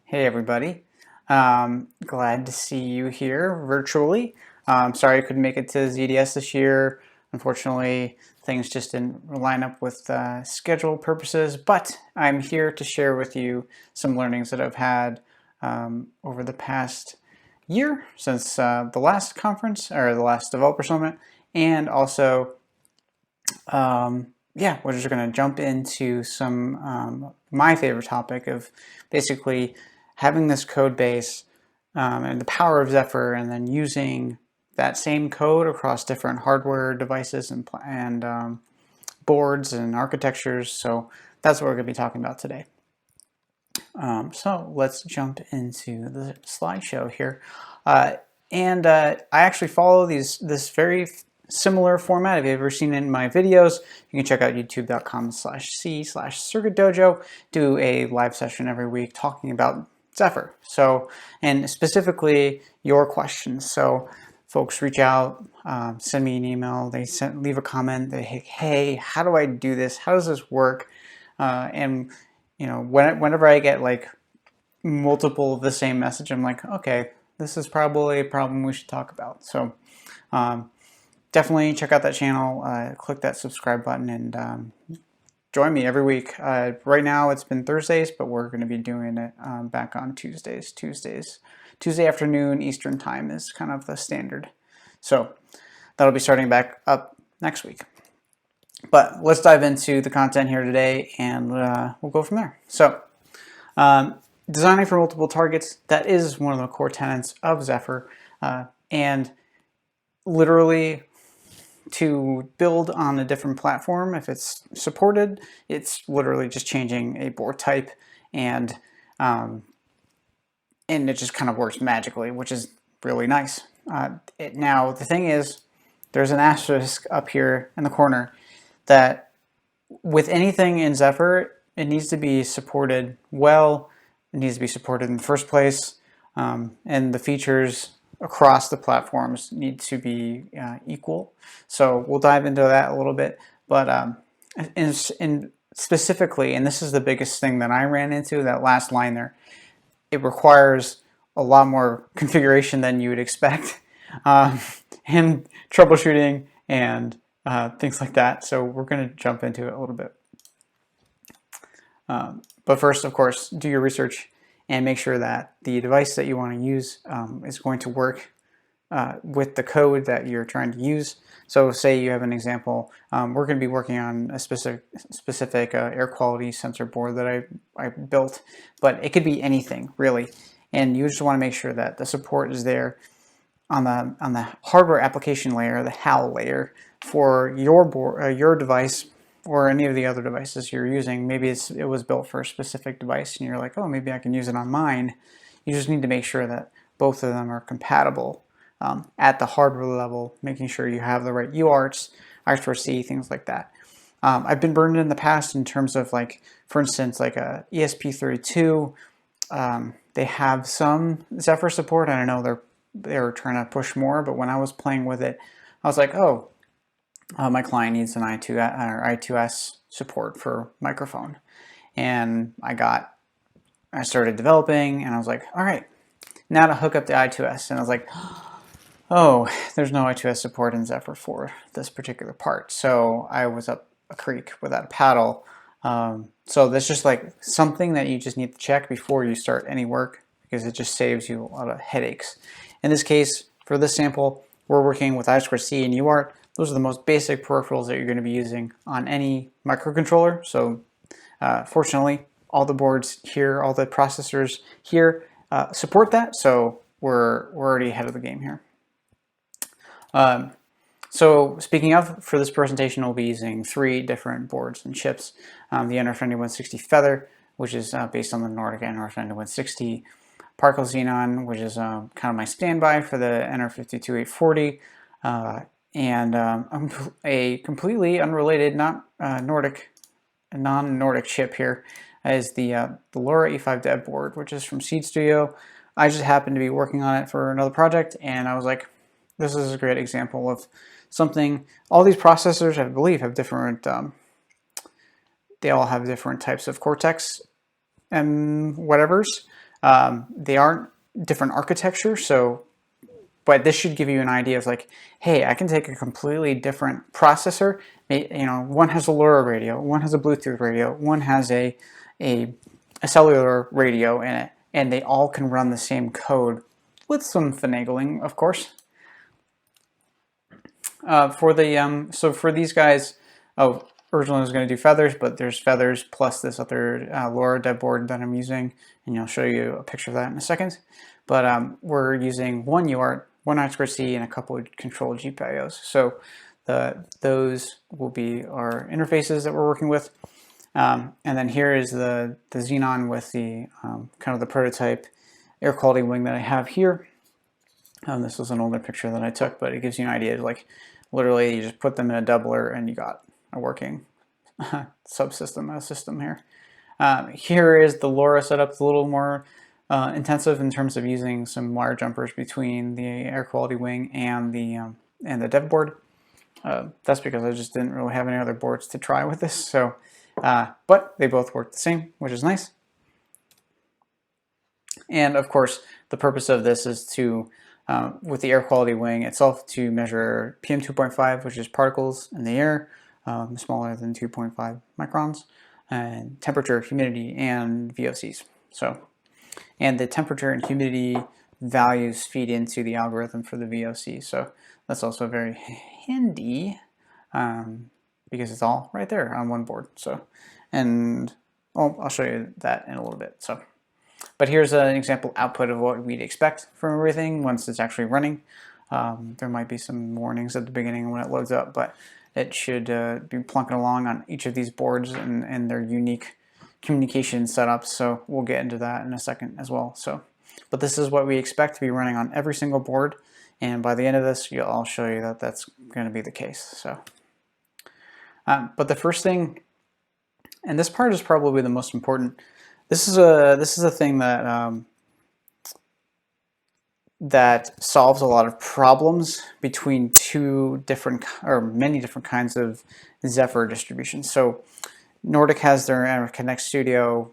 Hey everybody, glad to see you here virtually. Sorry I couldn't make it to ZDS this year. Unfortunately, things just didn't line up with schedule purposes, but I'm here to share with you some learnings that I've had over the past year since the last conference, or the last Developer Summit, and also yeah, we're just going to jump into some my favorite topic of basically having this code base and the power of Zephyr, and then using that same code across different hardware devices and boards and architectures. So that's what we're going to be talking about today. So let's jump into the slideshow here. I actually follow this very similar format. If you've ever seen it in my videos, you can check out youtube.com/c/circuitdojo. Do a live session every week talking about Zephyr. So, and specifically your questions. So folks reach out, send me an email, leave a comment, they hey, how do I do this? How does this work? And you know, whenever I get like multiple of the same message, I'm like, okay, this is probably a problem we should talk about. So definitely check out that channel, click that subscribe button, and join me every week. Right now it's been Thursdays, but we're going to be doing it back on Tuesdays. Tuesday afternoon Eastern time is kind of the standard. So that'll be starting back up next week. But let's dive into the content here today, and we'll go from there. So designing for multiple targets, that is one of the core tenets of Zephyr. And literally, to build on a different platform, if it's supported, it's literally just changing a board type, and it just kind of works magically, which is really nice. Now, the thing is, there's an asterisk up here in the corner that with anything in Zephyr, it needs to be supported well. It needs to be supported in the first place, and the features across the platforms need to be equal. So we'll dive into that a little bit, but in specifically, and this is the biggest thing that I ran into, that last line there, it requires a lot more configuration than you would expect, and troubleshooting and things like that. So we're going to jump into it a little bit. But first, of course, do your research and make sure that the device that you want to use is going to work with the code that you're trying to use. So say you have an example, we're going to be working on a specific air quality sensor board that I built, but it could be anything really. And you just want to make sure that the support is there on the hardware application layer, the HAL layer, for your board, your device, or any of the other devices you're using. Maybe it was built for a specific device and you're like, oh, maybe I can use it on mine. You just need to make sure that both of them are compatible at the hardware level, making sure you have the right UARTs, I2C, things like that. I've been burned in the past in terms of, like, for instance, like a ESP32. They have some Zephyr support. I know they're trying to push more, but when I was playing with it, I was like, oh, my client needs an I2S support for microphone. And I started developing, and I was like, all right, now to hook up the I2S. And I was like, oh, there's no I2S support in Zephyr for this particular part. So I was up a creek without a paddle. So that's just like something that you just need to check before you start any work, because it just saves you a lot of headaches. In this case, for this sample, we're working with I2C and UART. Those are the most basic peripherals that you're going to be using on any microcontroller. So fortunately, all the boards here, all the processors here support that. So we're already ahead of the game here. So speaking of, for this presentation, we'll be using 3 different boards and chips. The NRF9160 Feather, which is based on the Nordic NRF9160. Particle Xenon, which is kind of my standby for the NRF52840. And a completely unrelated, non-Nordic chip here is the LoRa E5 Dev board, which is from Seed Studio. I just happened to be working on it for another project, and I was like, this is a great example of something. All these processors, I believe, have different, they all have different types of Cortex and whatevers. They aren't different architecture, so but this should give you an idea of like, hey, I can take a completely different processor. One has a LoRa radio, one has a Bluetooth radio, one has a cellular radio in it, and they all can run the same code with some finagling, of course. So for these guys, originally I was going to do feathers, but there's feathers plus this other LoRa dev board that I'm using, and I'll show you a picture of that in a second. But we're using one UART, one I2C, and a couple of control GPIOs. So those will be our interfaces that we're working with. And then here is the Xenon with the kind of the prototype air quality wing that I have here. This was an older picture that I took, but it gives you an idea of like literally you just put them in a doubler and you got a working subsystem, system here. Here is the LoRa setup. It's a little more intensive in terms of using some wire jumpers between the air quality wing and the dev board. That's because I just didn't really have any other boards to try with this. So, but they both work the same, which is nice. And of course, the purpose of this is to, with the air quality wing itself, to measure PM 2.5, which is particles in the air, smaller than 2.5 microns, and temperature, humidity, and VOCs. So, and the temperature and humidity values feed into the algorithm for the VOC. So that's also very handy because it's all right there on one board. So, and I'll show you that in a little bit. So, but here's an example output of what we'd expect from everything once it's actually running. There might be some warnings at the beginning when it loads up, but it should be plunking along on each of these boards and their unique communication setups. So we'll get into that in a second as well. So, but this is what we expect to be running on every single board. And by the end of this, I'll show you that that's going to be the case. So, but the first thing, and this part is probably the most important. This is a thing that that solves a lot of problems between many different kinds of Zephyr distributions. So Nordic has their NRF Connect Studio,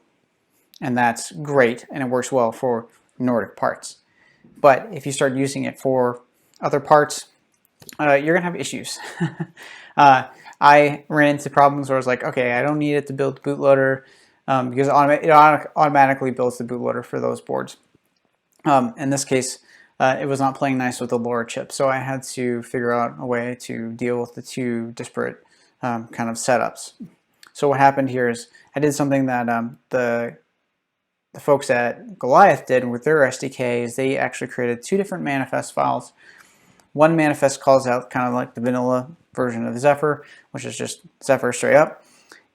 and that's great, and it works well for Nordic parts. But if you start using it for other parts, you're gonna have issues. I ran into problems where I was like, okay, I don't need it to build the bootloader because it automatically builds the bootloader for those boards. In this case, it was not playing nice with the LoRa chip, so I had to figure out a way to deal with the two disparate kind of setups. So what happened here is I did something that the folks at Goliath did with their SDK is they actually created two different manifest files. One manifest calls out kind of like the vanilla version of Zephyr, which is just Zephyr straight up,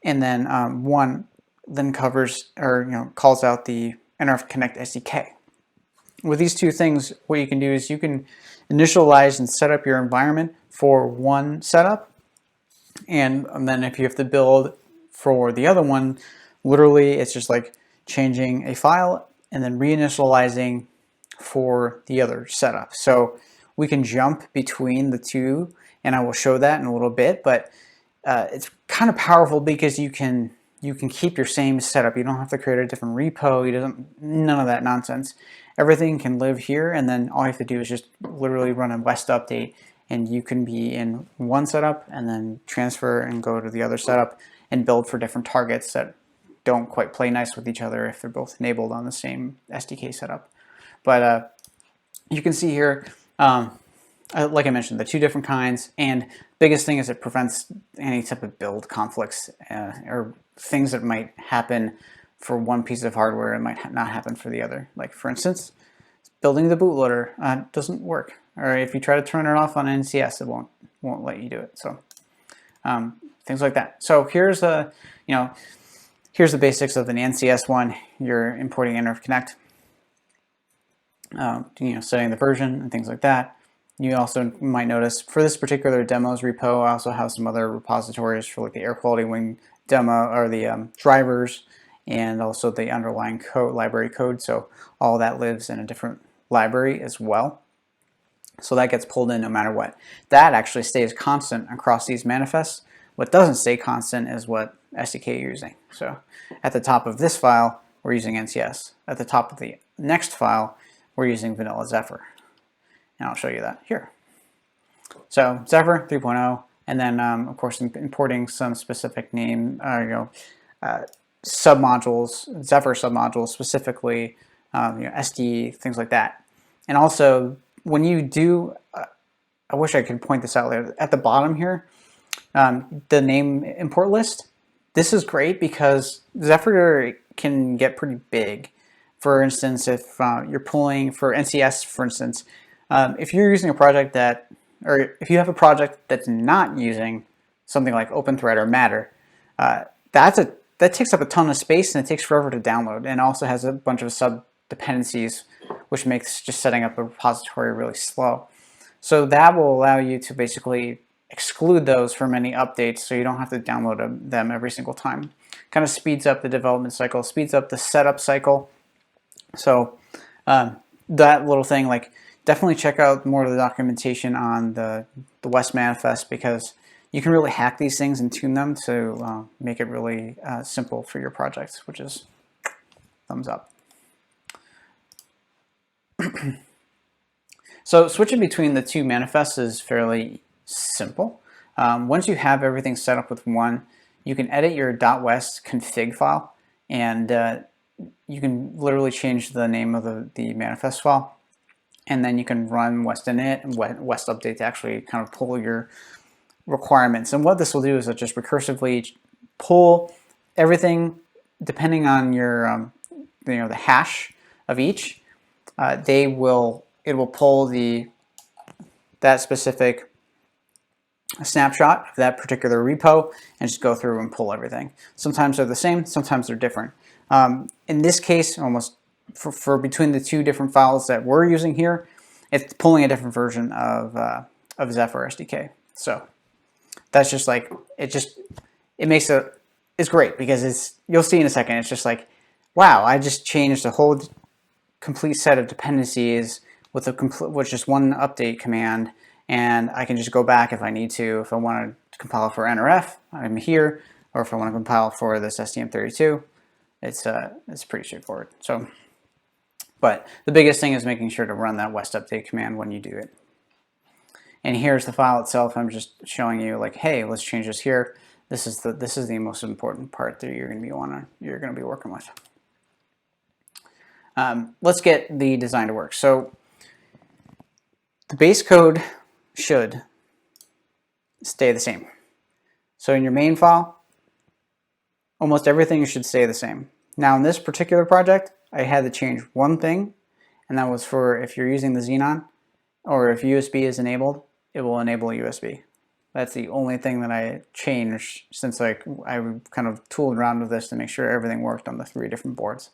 and then one then covers or calls out the NRF Connect SDK. With these two things, what you can do is you can initialize and set up your environment for one setup, and then if you have to build for the other one, literally it's just like changing a file and then reinitializing for the other setup. So we can jump between the two, and I will show that in a little bit, but it's kind of powerful because you can keep your same setup. You don't have to create a different repo. None of that nonsense. Everything can live here, and then all you have to do is just literally run a West update, and you can be in one setup and then transfer and go to the other setup and build for different targets that don't quite play nice with each other if they're both enabled on the same SDK setup. But you can see here, like I mentioned, the two different kinds, and biggest thing is it prevents any type of build conflicts or things that might happen for one piece of hardware and might not happen for the other. Like for instance, building the bootloader doesn't work, or if you try to turn it off on NCS, it won't let you do it. So things like that. So here's the here's the basics of an NCS one. You're importing NRF Connect, setting the version and things like that. You also might notice for this particular demos repo, I also have some other repositories for like the air quality wing demo or the drivers, and also the underlying code, library code. So all that lives in a different library as well. So that gets pulled in no matter what. That actually stays constant across these manifests. What doesn't stay constant is what SDK you're using. So at the top of this file, we're using NCS. At the top of the next file, we're using vanilla Zephyr. And I'll show you that here. So Zephyr 3.0, and then of course importing some specific name, submodules, Zephyr submodules, specifically SD, things like that. And also, when you do, I wish I could point this out later, at the bottom here, the name import list, this is great because Zephyr can get pretty big. For instance, if you're pulling for NCS, for instance, if you're using a project that, or if you have a project that's not using something like OpenThread or Matter, that takes up a ton of space and it takes forever to download, and also has a bunch of sub dependencies, which makes just setting up a repository really slow. So that will allow you to basically exclude those from any updates, so you don't have to download them every single time. Kind of speeds up the development cycle, speeds up the setup cycle. So that little thing, like, definitely check out more of the documentation on the West manifest, because you can really hack these things and tune them to make it really simple for your projects, which is thumbs up. So switching between the two manifests is fairly simple. Once you have everything set up with one, you can edit your .west config file, and you can literally change the name of the manifest file, and then you can run West init and West update to actually kind of pull your requirements. And what this will do is it just recursively pull everything depending on your the hash of each. It will pull that specific snapshot of that particular repo and just go through and pull everything. Sometimes they're the same, sometimes they're different. In this case, almost for between the two different files that we're using here, it's pulling a different version of Zephyr SDK. So that's just like, it's great, because you'll see in a second, it's just like, wow, I just changed a whole complete set of dependencies with just one update command, and I can just go back if I need to. If I want to compile for NRF, I'm here, or if I want to compile for this STM32, it's pretty straightforward. So, but the biggest thing is making sure to run that West update command when you do it. And here's the file itself. I'm just showing you, like, hey, let's change this here. This is the most important part that you're going to be working with. Let's get the design to work. So the base code should stay the same. So in your main file, almost everything should stay the same. Now in this particular project, I had to change one thing, and that was for if you're using the Xenon, or if USB is enabled, it will enable USB. That's the only thing that I changed, since I kind of tooled around with this to make sure everything worked on the 3 different boards.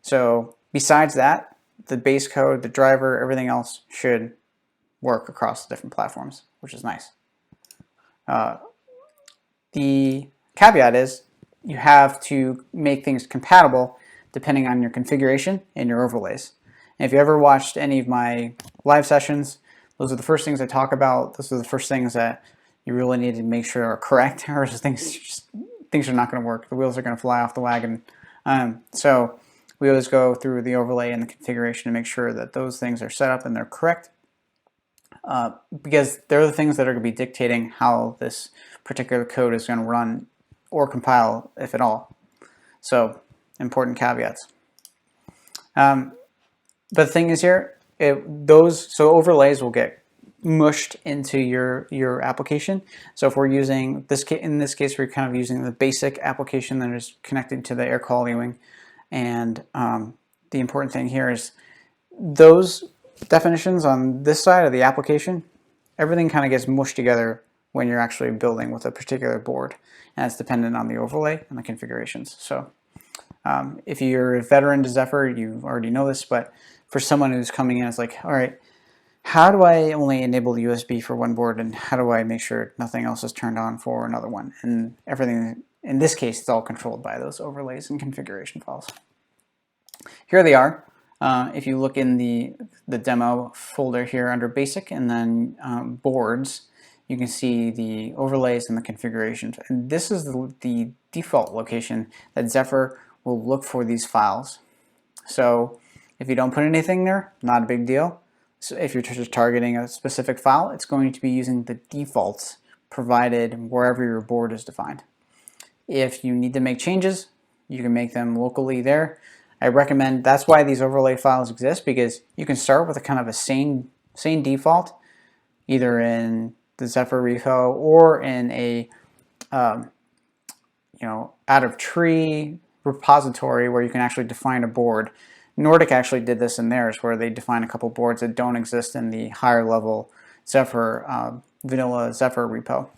So besides that, the base code, the driver, everything else should work across the different platforms, which is nice. The caveat is you have to make things compatible depending on your configuration and your overlays. And if you ever watched any of my live sessions, those are the first things I talk about. Those are the first things that you really need to make sure are correct, or things are not going to work. The wheels are going to fly off the wagon. So we always go through the overlay and the configuration to make sure that those things are set up and they're correct, because they're the things that are going to be dictating how this particular code is going to run or compile, if at all. So important caveats. But the thing is here, so overlays will get mushed into your application. So if we're using in this case, we're kind of using the basic application that is connected to the air quality wing. And the important thing here is those definitions on this side of the application, everything kind of gets mushed together when you're actually building with a particular board, and it's dependent on the overlay and the configurations. So if you're a veteran to Zephyr, you already know this, but for someone who's coming in, it's like, all right, how do I only enable the USB for one board, and how do I make sure nothing else is turned on for another one? And everything, in this case, it's all controlled by those overlays and configuration files. Here they are. If you look in the demo folder here under basic and then boards, you can see the overlays and the configurations. And this is the default location that Zephyr will look for these files. So if you don't put anything there, not a big deal. So if you're just targeting a specific file, it's going to be using the defaults provided wherever your board is defined. If you need to make changes, you can make them locally there. I recommend, that's why these overlay files exist, because you can start with a kind of a sane default, either in the Zephyr repo or in a out of tree repository where you can actually define a board. Nordic actually did this in theirs, where they define a couple boards that don't exist in the higher level Zephyr, vanilla Zephyr repo.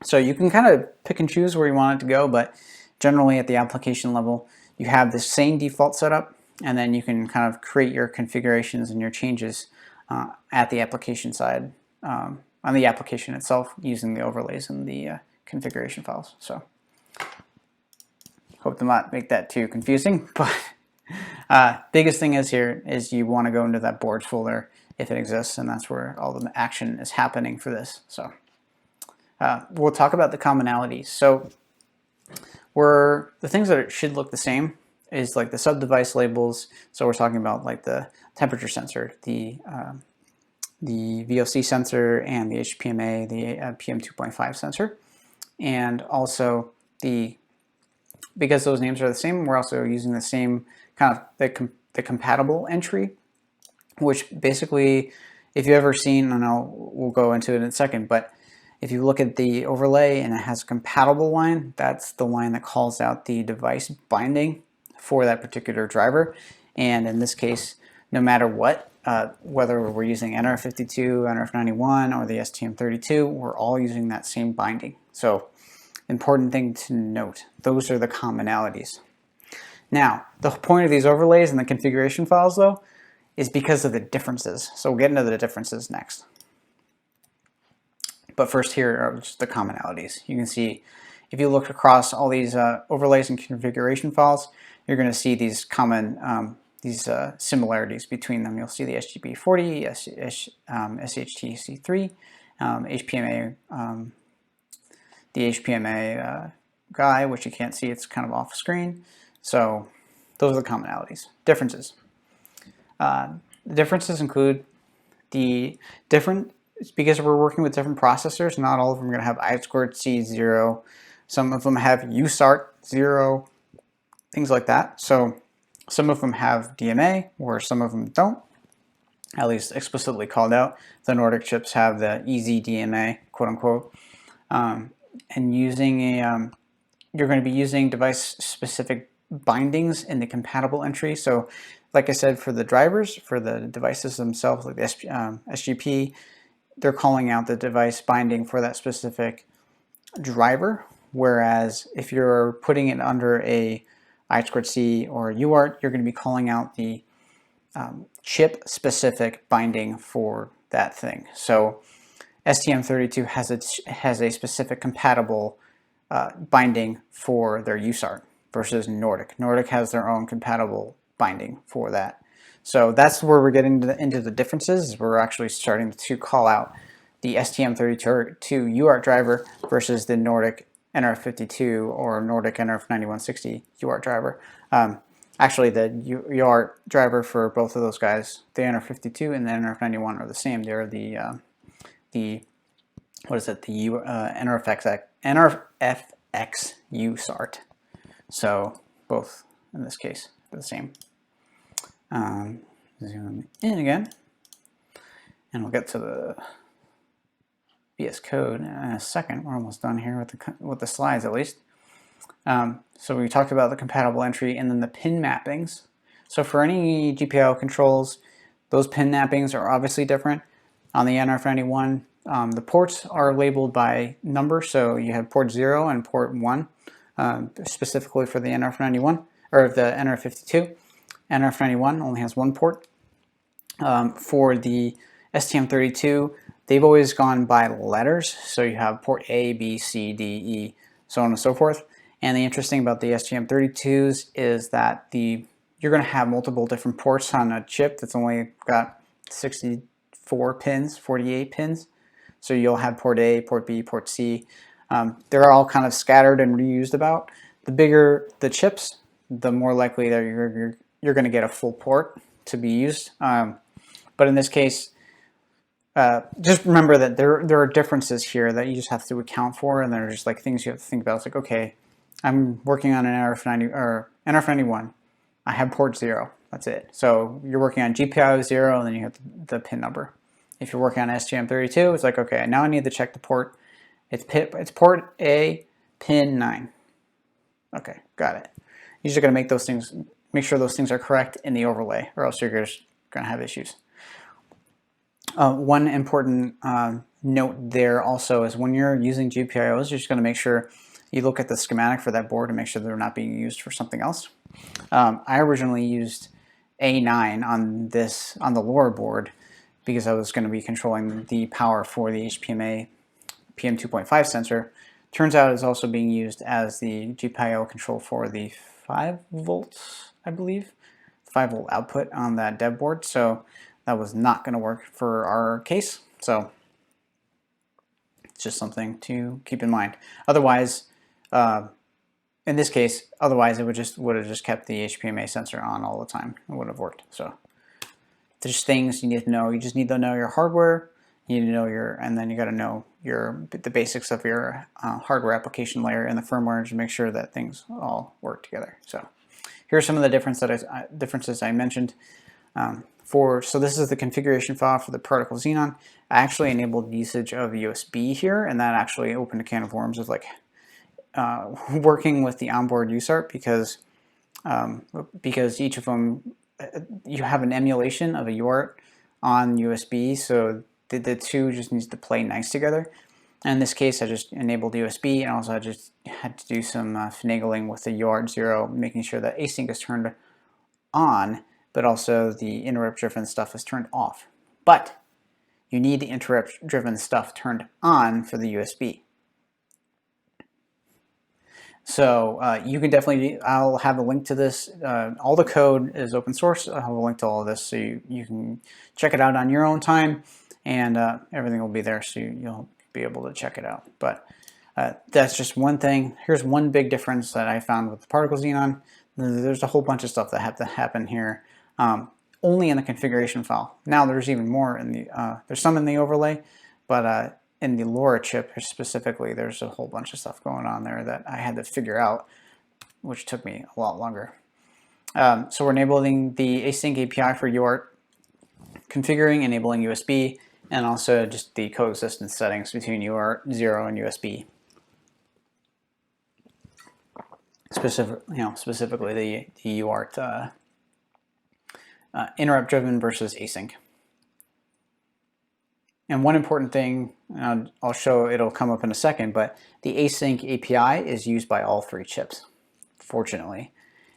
So you can kind of pick and choose where you want it to go, but generally at the application level, you have the same default setup, and then you can kind of create your configurations and your changes at the application side, on the application itself, using the overlays and the configuration files. So hope to not make that too confusing, but biggest thing is here is you want to go into that boards folder if it exists, and that's where all the action is happening for this. So we'll talk about the commonalities. So the things that should look the same is like the sub-device labels. So we're talking about like the temperature sensor, the VOC sensor, and the HPMA, the PM2.5 sensor, and also because those names are the same, we're also using the same kind of the compatible entry, which basically, if you've ever seen, and we'll go into it in a second, but if you look at the overlay and it has a compatible line, that's the line that calls out the device binding for that particular driver. And in this case, no matter what, whether we're using NRF52, NRF91, or the STM32, we're all using that same binding. So important thing to note, those are the commonalities. Now, the point of these overlays and the configuration files, though, is because of the differences. So we'll get into the differences next. But first, here are just the commonalities. You can see, if you look across all these overlays and configuration files, you're going to see these common similarities between them. You'll see the SGB40, SHTC3, HPMA, the HPMA guy, which you can't see, it's kind of off screen. So those are the commonalities. Differences. The differences include because we're working with different processors, not all of them are going to have I2C 0. Some of them have USART 0, things like that. So some of them have DMA, or some of them don't, at least explicitly called out. The Nordic chips have the easy DMA, quote unquote. And you're going to be using device-specific bindings in the compatible entry. So like I said, for the drivers, for the devices themselves, like the SGP, they're calling out the device binding for that specific driver. Whereas if you're putting it under a I2C or UART, you're going to be calling out the chip-specific binding for that thing. So STM32 has a specific compatible binding for their USART versus Nordic. Nordic has their own compatible binding for that. So that's where we're getting into the differences. We're actually starting to call out the STM32 UART driver versus the Nordic NRF52 or Nordic NRF9160 UART driver. Actually, the UART driver for both of those guys, the NRF52 and the NRF91, are the same. They're the NRFX USART. So both in this case are the same. Zoom in again, and we'll get to the VSCode in a second. We're almost done here with the slides, at least. So we talked about the compatible entry and then the pin mappings. So for any GPIO controls, those pin mappings are obviously different. On the NRF91, the ports are labeled by number, so you have port 0 and port 1, specifically for the NRF91, or the NRF52. NRF91 only has one port. For the STM32, they've always gone by letters, so you have port A, B, C, D, E, so on and so forth. And the interesting about the STM32s is that you're going to have multiple different ports on a chip that's only got 64 pins, 48 pins. So you'll have port A, port B, port C. They're all kind of scattered and reused about. The bigger the chips, the more likely that you're going to get a full port to be used. But in this case, just remember that there are differences here that you just have to account for, and they're just like things you have to think about. It's like, okay, I'm working on an NRF90 or NRF91. I have port 0. That's it. So you're working on GPIO 0, and then you have the pin number. If you're working on STM32, it's like, okay, now I need to check the port. It's port A, pin 9. Okay, got it. You're just going to make sure those things are correct in the overlay, or else you're just going to have issues. One important note there also is when you're using GPIOs, you're just going to make sure you look at the schematic for that board and make sure they're not being used for something else. I originally used A9 on the lower board because I was going to be controlling the power for the HPMA PM2.5 sensor. Turns out it's also being used as the GPIO control for the 5 volts, I believe, 5 volt output on that dev board. So that was not going to work for our case. So it's just something to keep in mind. Otherwise, in this case, otherwise it would have just kept the HPMA sensor on all the time. It wouldn't have worked. So there's things you need to know. You just need to know your hardware. You need to know and then you got to know the basics of your hardware application layer and the firmware to make sure that things all work together. So here are some of the differences I mentioned. So this is the configuration file for the particle xenon. I actually enabled usage of USB here, and that actually opened a can of worms of like working with the onboard USART because each of them you have an emulation of a UART on USB, so the two just needs to play nice together. And in this case, I just enabled USB, and also I just had to do some finagling with the UART 0, making sure that async is turned on, but also the interrupt-driven stuff is turned off. But you need the interrupt-driven stuff turned on for the USB. So you can definitely, I'll have a link to this. All the code is open source. I'll have a link to all of this so you can check it out on your own time, and everything will be there so you'll be able to check it out. But that's just one thing. Here's one big difference that I found with the particle xenon. There's a whole bunch of stuff that have to happen here only in the configuration file. Now there's even more in the, there's some in the overlay, but in the LoRa chip specifically, there's a whole bunch of stuff going on there that I had to figure out, which took me a lot longer. So we're enabling the Async API for UART, configuring, enabling USB, and also just the coexistence settings between UART 0 and USB. Specifically the UART interrupt-driven versus async. And one important thing, I'll show, it'll come up in a second, but the Async API is used by all 3 chips, fortunately.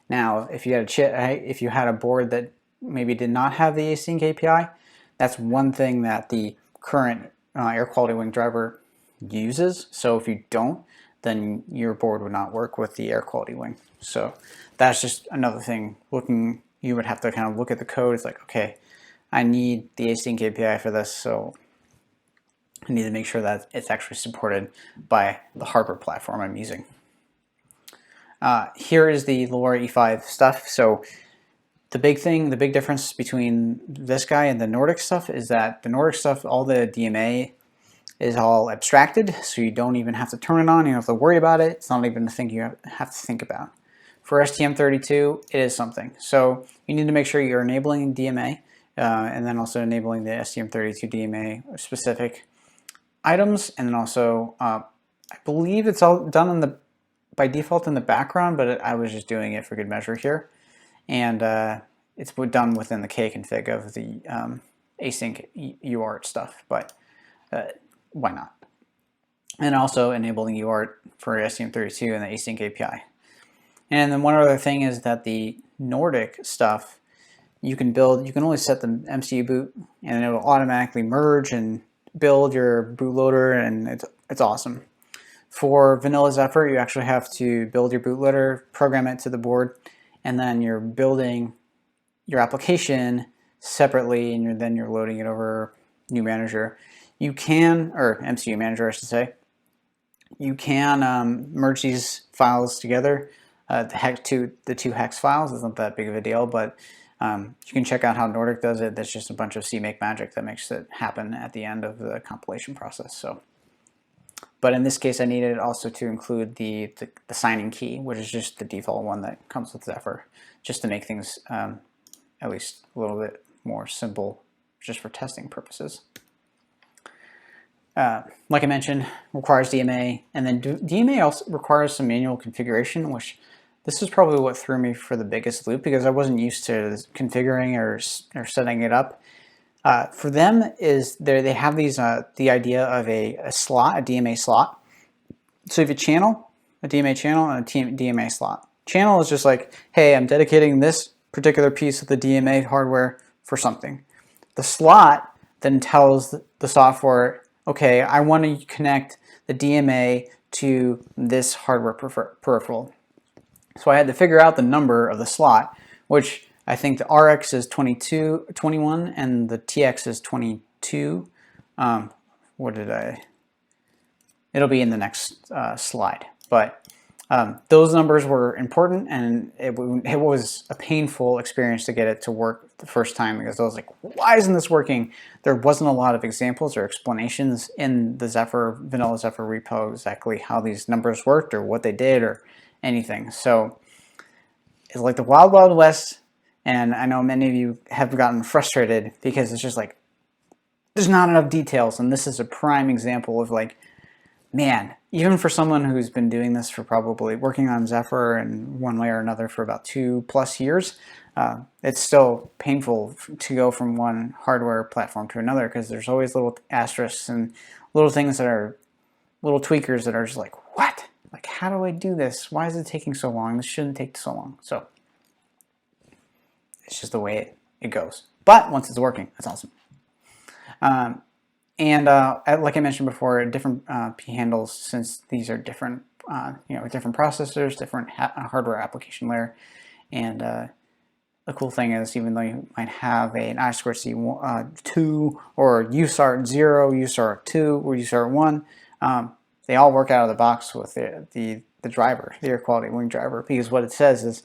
Now, if you had a board that maybe did not have the Async API, that's one thing that the current air quality wing driver uses. So if you don't, then your board would not work with the air quality wing. So that's just another thing. You would have to kind of look at the code. It's like, okay, I need the Async API for this, so I need to make sure that it's actually supported by the hardware platform I'm using. Here is the LoRa E5 stuff. So the big difference between this guy and the Nordic stuff is that the Nordic stuff, all the DMA is all abstracted, so you don't even have to turn it on, you don't have to worry about it. It's not even a thing you have to think about. For STM32, it is something. So you need to make sure you're enabling DMA, and then also enabling the STM32 DMA specific items, and then also I believe it's all done by default in the background, but I was just doing it for good measure here, and it's done within the K-config of the async UART stuff, but why not? And also enabling UART for STM32 and the Async API. And then one other thing is that the Nordic stuff, you can only set the MCU boot, and it will automatically merge and build your bootloader, and it's awesome. For vanilla Zephyr, you actually have to build your bootloader, program it to the board, and then you're building your application separately, and then you're loading it over new manager. You can, or MCU manager I should say, you can merge these files together the two hex files isn't that big of a deal, but you can check out how Nordic does it. That's just a bunch of CMake magic that makes it happen at the end of the compilation process. So, but in this case, I needed also to include the signing key, which is just the default one that comes with Zephyr, just to make things at least a little bit more simple, just for testing purposes. Like I mentioned, requires DMA, and then DMA also requires some manual configuration, which this is probably what threw me for the biggest loop, because I wasn't used to configuring or setting it up. For them, they have these the idea of a slot, a DMA slot. So you have a channel, a DMA channel, and a DMA slot. Channel is just like, hey, I'm dedicating this particular piece of the DMA hardware for something. The slot then tells the software, okay, I want to connect the DMA to this hardware peripheral. So I had to figure out the number of the slot, which I think the RX is 21, and the TX is 22. It'll be in the next slide. But those numbers were important, and it was a painful experience to get it to work the first time, because I was like, why isn't this working? There wasn't a lot of examples or explanations in the vanilla Zephyr repo exactly how these numbers worked or what they did or anything. So it's like the wild, wild west, and I know many of you have gotten frustrated because it's just like, there's not enough details, and this is a prime example of like, man, even for someone who's been doing this for probably working on Zephyr in one way or another for about 2+ years, it's still painful to go from one hardware platform to another, because there's always little asterisks and little things that are little tweakers that are just like, what? Like, how do I do this? Why is it taking so long? This shouldn't take so long. So it's just the way it goes. But once it's working, it's awesome. Like I mentioned before, different P handles, since these are different, different processors, different hardware application layer. And the cool thing is, even though you might have an I2C2 or USART 0, USART 2, or USART 1, they all work out of the box with the driver, the air quality wing driver, because what it says is,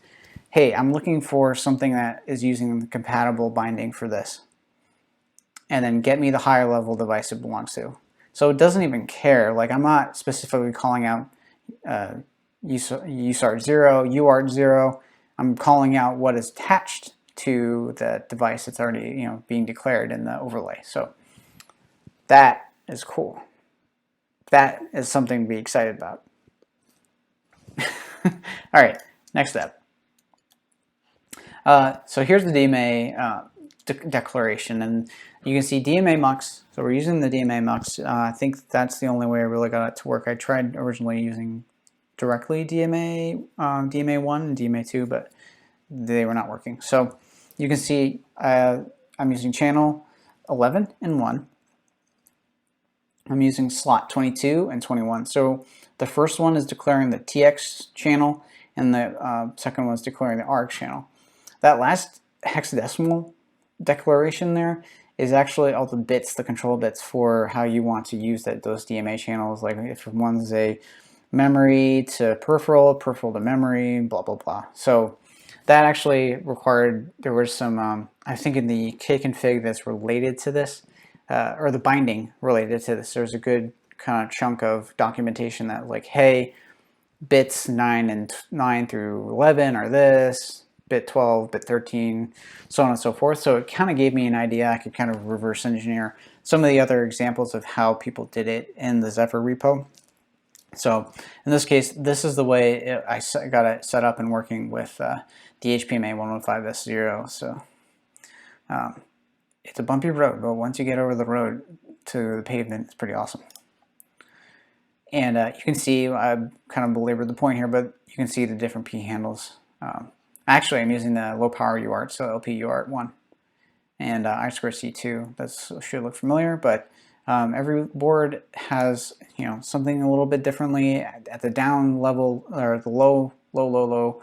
hey, I'm looking for something that is using the compatible binding for this, and then get me the higher level device it belongs to. So it doesn't even care. Like, I'm not specifically calling out USART 0, UART 0. I'm calling out what is attached to the device that's already being declared in the overlay. So that is cool. That is something to be excited about. All right, next step. So here's the DMA declaration, and you can see DMA mux. So we're using the DMA mux. I think that's the only way I really got it to work. I tried originally using directly DMA 1 and DMA 2, but they were not working. So you can see I'm using channel 11 and 1. I'm using slot 22 and 21. So the first one is declaring the TX channel, and the second one is declaring the RX channel. That last hexadecimal declaration there is actually all the bits, the control bits for how you want to use those DMA channels. Like if one's a memory to peripheral, peripheral to memory, blah, blah, blah. So that actually required, there was some, I think in the kconfig that's related to this, or the binding related to this, there's a good kind of chunk of documentation that like, hey, bits 9 through 11 are this, bit 12, bit 13, so on and so forth. So it kind of gave me an idea. I could kind of reverse engineer some of the other examples of how people did it in the Zephyr repo. So in this case, this is the way I got it set up and working with the HPMA 115S0. So it's a bumpy road, but once you get over the road to the pavement, it's pretty awesome. And you can see, I kind of belabored the point here, but you can see the different P handles. Actually, I'm using the low power UART, so LP UART 1, and I2C2. That should look familiar, but every board has something a little bit differently at the down level, or the low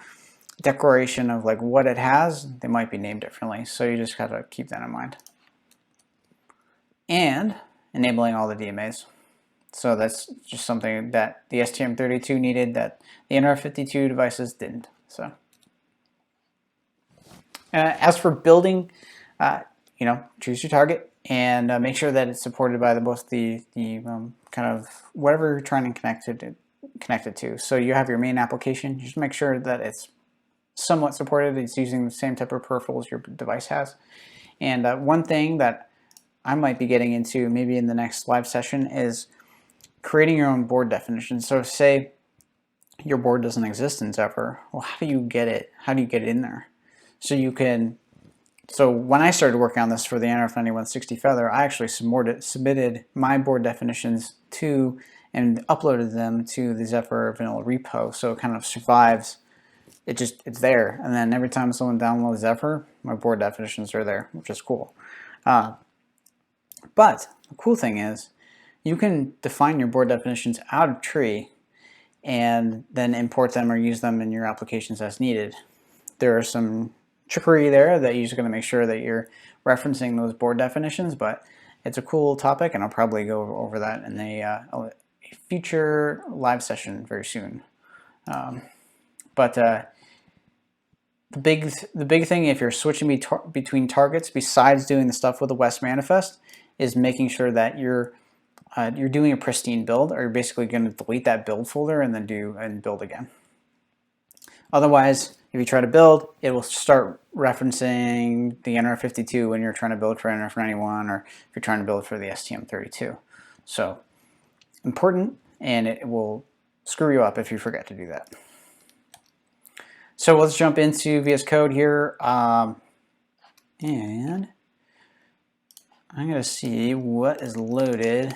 declaration of like what it has. They might be named differently, so you just gotta keep that in mind. And enabling all the DMAs. So that's just something that the STM32 needed that the NRF52 devices didn't. So as for building, choose your target and make sure that it's supported by both the kind of whatever you're trying to connect it to. So you have your main application. Just make sure that it's somewhat supported. It's using the same type of peripherals your device has. And one thing that I might be getting into maybe in the next live session is creating your own board definition. So say your board doesn't exist in Zephyr. Well, how do you get it? How do you get it in there? So when I started working on this for the NRF9160 Feather, I actually submitted my board definitions to and uploaded them to the Zephyr vanilla repo, so it kind of survives. It's there, and then every time someone downloads Zephyr, my board definitions are there, which is cool. But the cool thing is, you can define your board definitions out of tree and then import them or use them in your applications as needed. There are some trickery there that you're just going to make sure that you're referencing those board definitions, but it's a cool topic, and I'll probably go over that in a future live session very soon. The big thing, if you're switching between targets, besides doing the stuff with the West manifest, is making sure that you're doing a pristine build, or you're basically going to delete that build folder and then build again. Otherwise, if you try to build, it will start referencing the NRF52 when you're trying to build for NRF91, or if you're trying to build for the STM32. So important, and it will screw you up if you forget to do that. So let's jump into VS Code here, and I'm going to see what is loaded.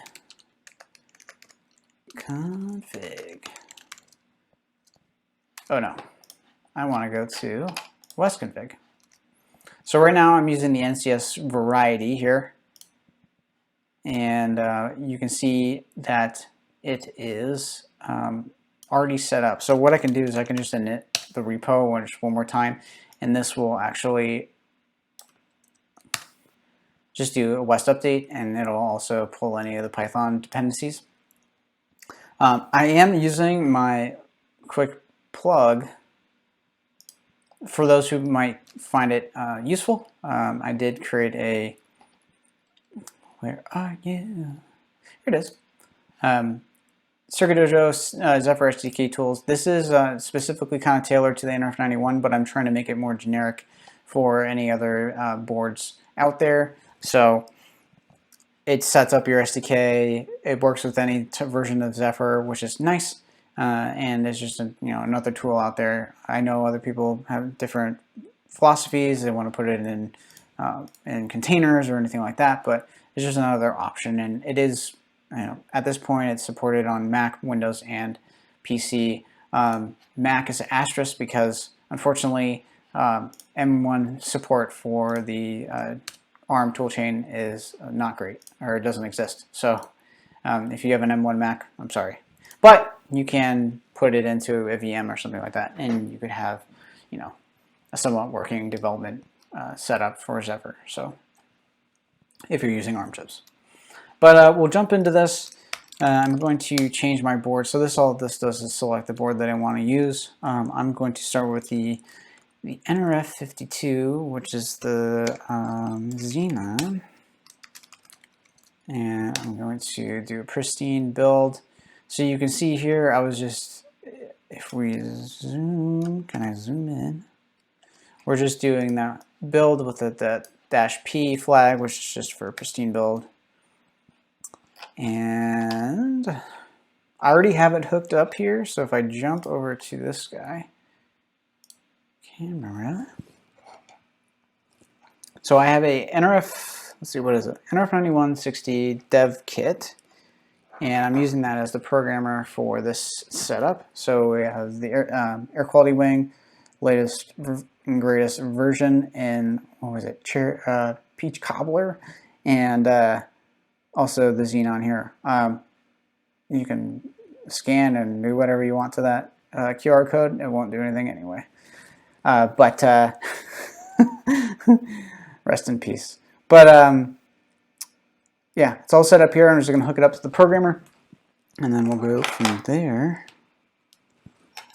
Config. Oh no, I want to go to West config. So right now I'm using the NCS variety here, and you can see that it is already set up. So what I can do is I can just init the repo one more time, and this will actually just do a West update, and it'll also pull any of the Python dependencies. I am using my quick plug for those who might find it useful. I did create a, where are you? Here it is. Circuit Dojo Zephyr SDK tools. This is specifically kind of tailored to the NRF91, but I'm trying to make it more generic for any other boards out there. So it sets up your SDK. It works with any version of Zephyr, which is nice. And it's just another tool out there. I know other people have different philosophies. They want to put it in containers or anything like that, but it's just another option. And it is, at this point, it's supported on Mac, Windows, and PC. Mac is an asterisk because, unfortunately, M1 support for the ARM toolchain is not great, or it doesn't exist. So if you have an M1 Mac, I'm sorry. But you can put it into a VM or something like that, and you could have, a somewhat working development setup for Zephyr. So if you're using ARM chips. But we'll jump into this. I'm going to change my board. So all this does is select the board that I want to use. I'm going to start with the NRF52, which is the Xenon, and I'm going to do a pristine build. So you can see here, I was just, if we zoom, can I zoom in? We're just doing that build with the -P flag, which is just for a pristine build. And I already have it hooked up here, so if I jump over to this guy, camera. So I have a NRF, let's see, what is it? NRF9160 Dev Kit, and I'm using that as the programmer for this setup. So we have the air quality wing, latest and greatest version in, what was it, Peach Cobbler, and also the Xenon here. You can scan and do whatever you want to that QR code. It won't do anything anyway. But rest in peace. But yeah, it's all set up here. I'm just going to hook it up to the programmer. And then we'll go from there.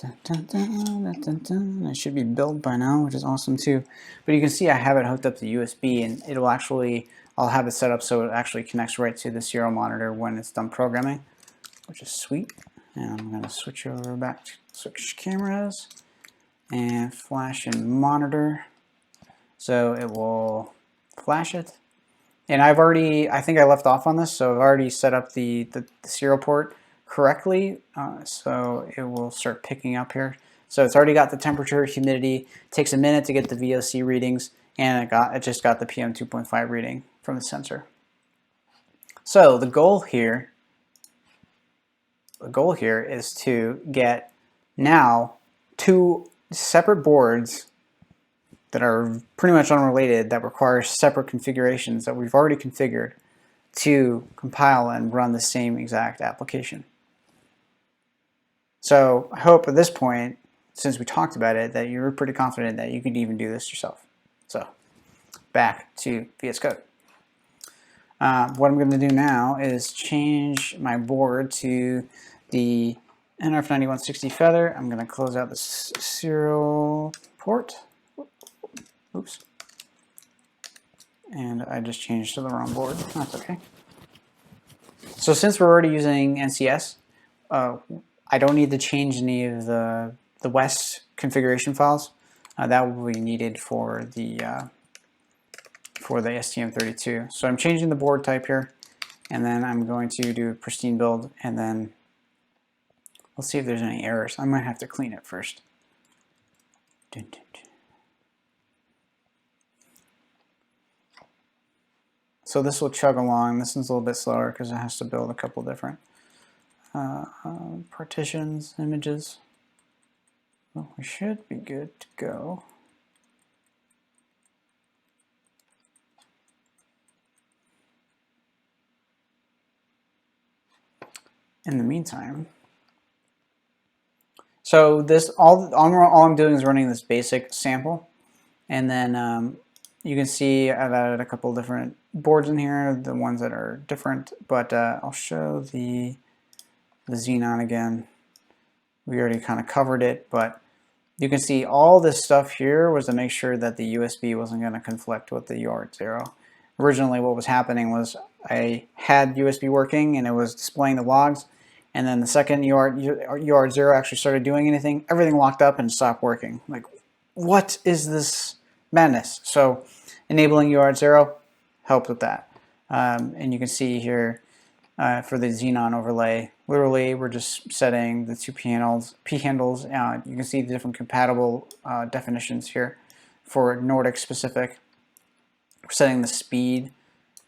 Dun, dun, dun, dun, dun, dun. It should be built by now, which is awesome too. But you can see I have it hooked up to USB, and it'll actually, I'll have it set up so it actually connects right to the serial monitor when it's done programming, which is sweet. And I'm going to switch over back to switch cameras and flash and monitor. So it will flash it. And I've already, I think I left off on this, so I've already set up the serial port correctly, so it will start picking up here. So it's already got the temperature, humidity. It takes a minute to get the VOC readings, and it just got the PM 2.5 reading from the sensor. So the goal here is to get now 2 separate boards that are pretty much unrelated, that require separate configurations that we've already configured to compile and run the same exact application. So I hope at this point, since we talked about it, that you're pretty confident that you could even do this yourself. So back to VSCode. What I'm going to do now is change my board to the NRF9160 Feather. I'm going to close out the serial port. Oops. And I just changed to the wrong board. That's okay. So since we're already using NCS, I don't need to change any of the West configuration files. That will be needed for the STM32. So I'm changing the board type here, and then I'm going to do a pristine build, and then we'll see if there's any errors. I might have to clean it first. Dun, dun, dun. So this will chug along. This one's a little bit slower because it has to build a couple different partitions, images. Well, we should be good to go. In the meantime, so this all I'm doing is running this basic sample, and then you can see I've added a couple different boards in here, the ones that are different, but I'll show the Xenon again. We already kind of covered it, but you can see all this stuff here was to make sure that the USB wasn't going to conflict with the UART0. Originally what was happening was I had USB working and it was displaying the logs, and then the second UART0 actually started doing anything, everything locked up and stopped working. Like, what is this madness? So enabling UART0 helped with that. And you can see here for the Xenon overlay, literally we're just setting the 2 p-handles. You can see the different compatible definitions here for Nordic specific. We're setting the speed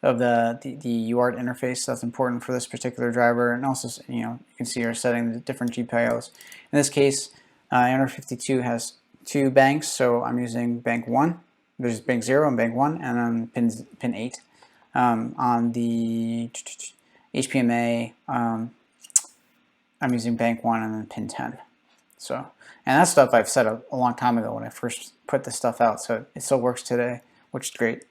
of the UART interface. That's important for this particular driver, and also you can see we're setting the different GPIOs. In this case, NRF52 has 2 banks, so I'm using bank 1. There's bank 0 and bank 1, and then pin 8. On the HPMA, I'm using bank 1 and then pin 10. So, and that stuff I've set up a long time ago when I first put this stuff out, so it still works today, which is great.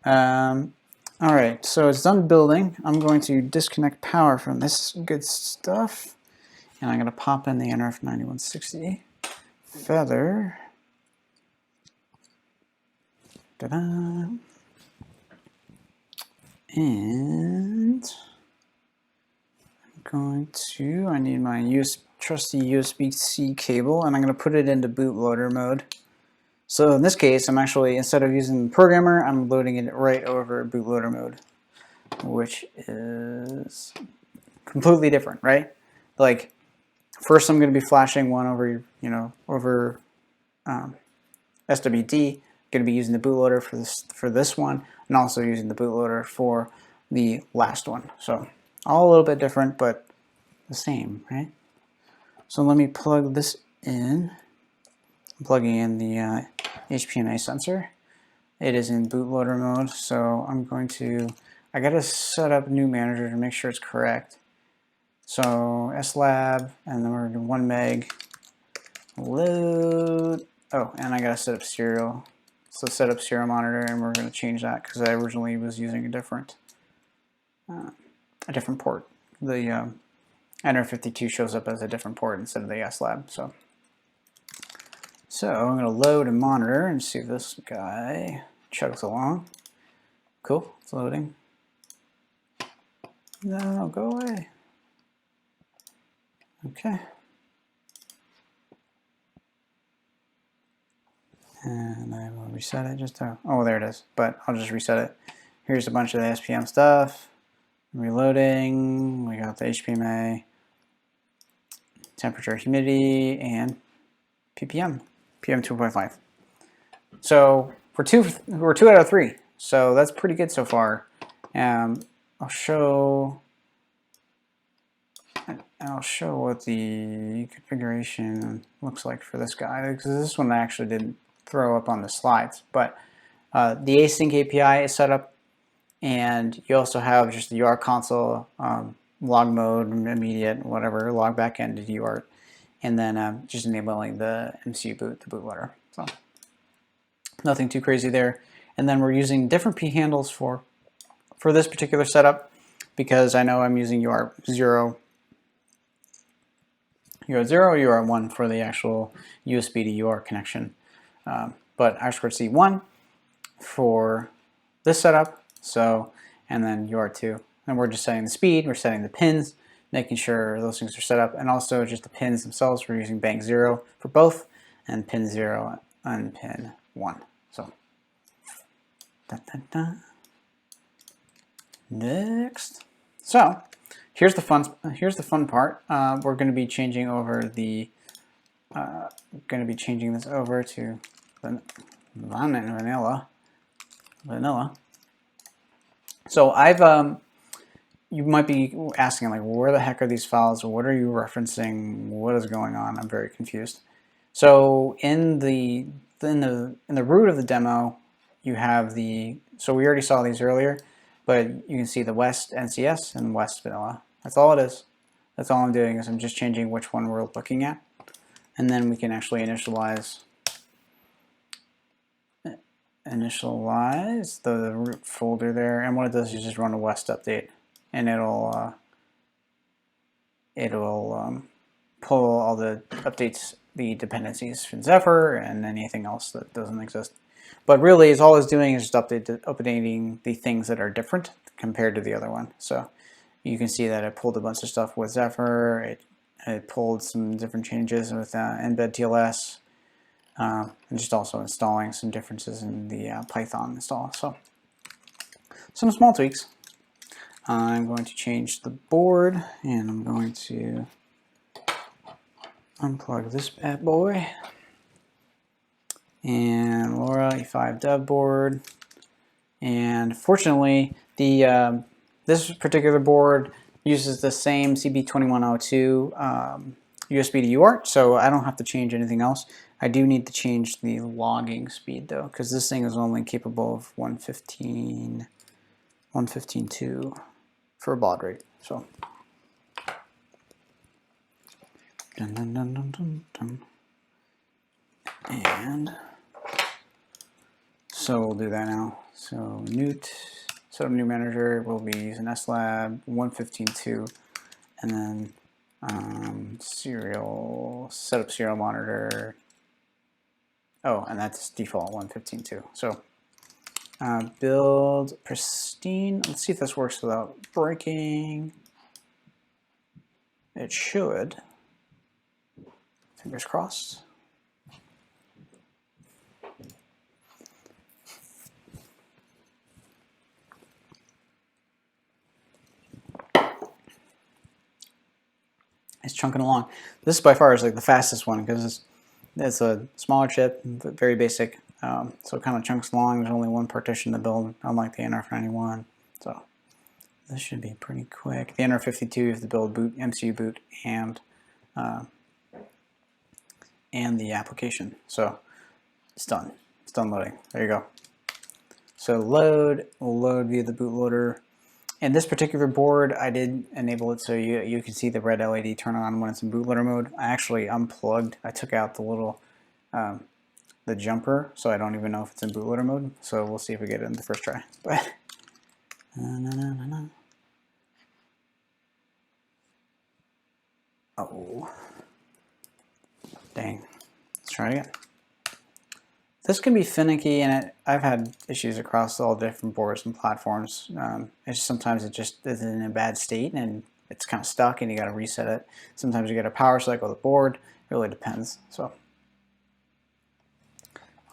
Alright, so it's done building. I'm going to disconnect power from this good stuff, and I'm going to pop in the NRF9160 Feather. Ta-da! And I need my trusty USB-C cable, and I'm going to put it into bootloader mode. So in this case, I'm actually, instead of using the programmer, I'm loading it right over bootloader mode, which is completely different, right? Like, first I'm going to be flashing one over, over SWD. Going to be using the bootloader for this one, and also using the bootloader for the last one. So all a little bit different, but the same, right? So let me plug this in. I'm plugging in the HPMA sensor. It is in bootloader mode, so I gotta set up new manager to make sure it's correct. So slab, and then we're doing 1 meg load. Oh, and I gotta set up serial. So set up serial monitor, and we're gonna change that because I originally was using a different port. The NRF52 shows up as a different port instead of the SLab. So I'm going to load and monitor and see if this guy chugs along. Cool, it's loading. No, go away. Okay. And I will reset it just to, oh, there it is, but I'll just reset it. Here's a bunch of the SPM stuff. Reloading, we got the HPMA, temperature, humidity, and ppm, PM 2.5. So we're two out of 3. So that's pretty good so far. I'll show what the configuration looks like for this guy, because this one I actually didn't throw up on the slides. But the Async API is set up, and you also have just the UART console, log mode, immediate, whatever, log backend to UART, and then just enabling the MCU boot, the bootloader. So nothing too crazy there. And then we're using different P handles for this particular setup, because I know I'm using UART 0, UART 1 for the actual USB to UART connection. But R2C1 for this setup, so, and then UART 2. And we're just setting the speed, we're setting the pins, making sure those things are set up, and also just the pins themselves. We're using bank 0 for both, and pin 0 and pin 1. So, next. So, here's the fun part. We're going to be changing over the this over to vanilla. So I've you might be asking, like, where the heck are these files? What are you referencing? What is going on? I'm very confused. So in the root of the demo, you have so we already saw these earlier, but you can see the West NCS and West vanilla. That's all it is. That's all I'm doing, is I'm just changing which one we're looking at, and then we can actually initialize the root folder there. And what it does is just run a West update, and it'll pull all the updates, the dependencies from Zephyr and anything else that doesn't exist. But really, all it's doing is just updating the things that are different compared to the other one. So you can see that it pulled a bunch of stuff with Zephyr. It pulled some different changes with embed TLS, and just also installing some differences in the Python install. So some small tweaks. I'm going to change the board, and I'm going to unplug this bad boy. And Laura E5 dev board. And fortunately, this particular board uses the same CB2102 USB to UART, so I don't have to change anything else. I do need to change the logging speed though, because this thing is only capable of 115.2 for a baud rate. So and so we'll do that now. So Newt, setup new manager, we'll be using SLab 115.2, and then setup serial monitor. Oh, and that's default 115.2. So build pristine. Let's see if this works without breaking. It should. Fingers crossed. It's chunking along. This by far is like the fastest one, because it's a smaller chip, but very basic. So it kind of chunks along. There's only one partition to build, unlike the NRF91. So this should be pretty quick. The NRF52, you have to build boot, MCU boot, and the application. So it's done. It's done loading. There you go. So load, we'll load via the bootloader. And this particular board, I did enable it so you can see the red LED turn on when it's in bootloader mode. I actually unplugged. I took out the little the jumper, so I don't even know if it's in bootloader mode. So we'll see if we get it in the first try. But Oh, dang. Let's try it again. This can be finicky, and I've had issues across all different boards and platforms. Sometimes it just is in a bad state and it's kind of stuck and you got to reset it. Sometimes you get a power cycle of the board. It really depends. So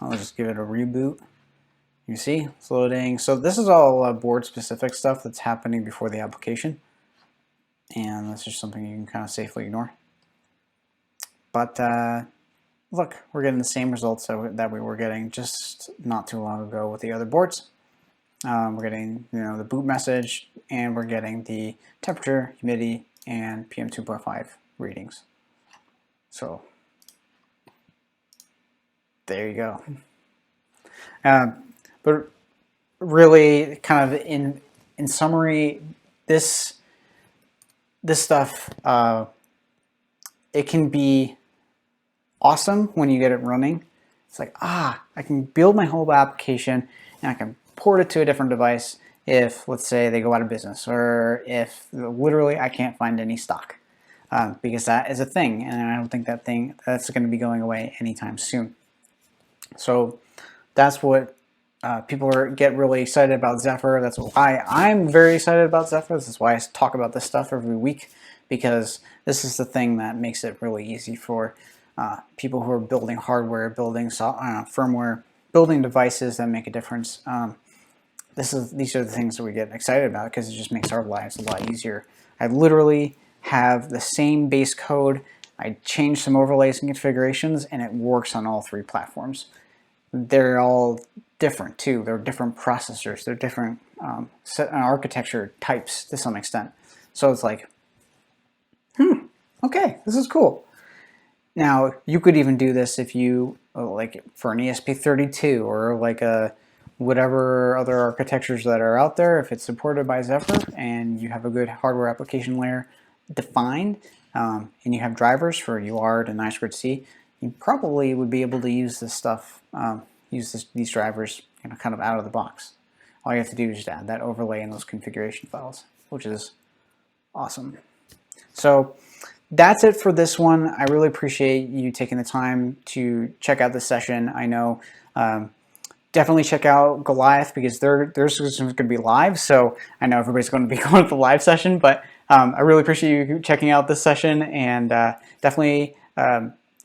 I'll just give it a reboot. You see, it's loading. So this is all board specific stuff that's happening before the application. And that's just something you can kind of safely ignore. But look, we're getting the same results that we were getting just not too long ago with the other boards. We're getting, the boot message, and we're getting the temperature, humidity, and PM 2.5 readings. So there you go. But really, kind of in summary, this stuff, it can be awesome when you get it running. It's like, I can build my whole application and I can port it to a different device if, let's say, they go out of business, or if literally I can't find any stock, because that is a thing, and I don't think that's going to be going away anytime soon. So that's what people get really excited about Zephyr. That's why I'm very excited about Zephyr. This is why I talk about this stuff every week, because this is the thing that makes it really easy for people who are building hardware, building firmware, building devices that make a difference. These are the things that we get excited about, because it just makes our lives a lot easier. I literally have the same base code. I change some overlays and configurations, and it works on all three platforms. They're all different too. They're different processors. They're different architecture types to some extent. So it's like, okay, this is cool. Now, you could even do this if you, like for an ESP32 or like whatever other architectures that are out there, if it's supported by Zephyr and you have a good hardware application layer defined, and you have drivers for UART and I2C, you probably would be able to use this stuff, these drivers kind of out of the box. All you have to do is just add that overlay in those configuration files, which is awesome. So that's it for this one. I really appreciate you taking the time to check out this session. I know definitely check out Goliath, because their system is going to be live. So I know everybody's going to be going to the live session, but I really appreciate you checking out this session, and definitely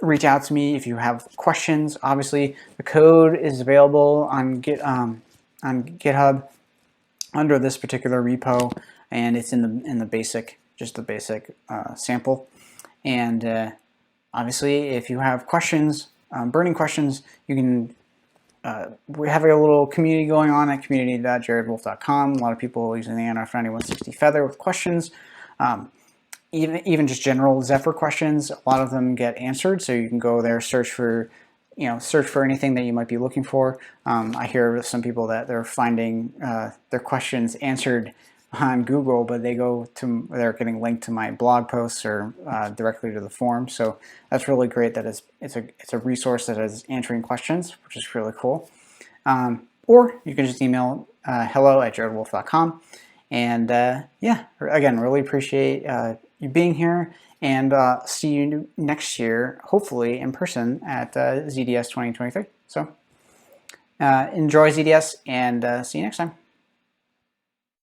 reach out to me if you have questions. Obviously, the code is available on GitHub under this particular repo, and it's in the basic, just the basic sample. And obviously, if you have questions, burning questions, you can. We have a little community going on at community.jaredwolff.com. A lot of people using the NRF9160 Feather with questions. Even just general Zephyr questions, a lot of them get answered, so you can go there, search for anything that you might be looking for. I hear some people that they're finding their questions answered on Google, but they're getting linked to my blog posts or directly to the forum. So that's really great that it's a resource that is answering questions, which is really cool. Or you can just email hello@jaredwolff.com. And yeah, again, really appreciate you being here, and see you next year, hopefully in person at ZDS 2023. So enjoy ZDS, and see you next time.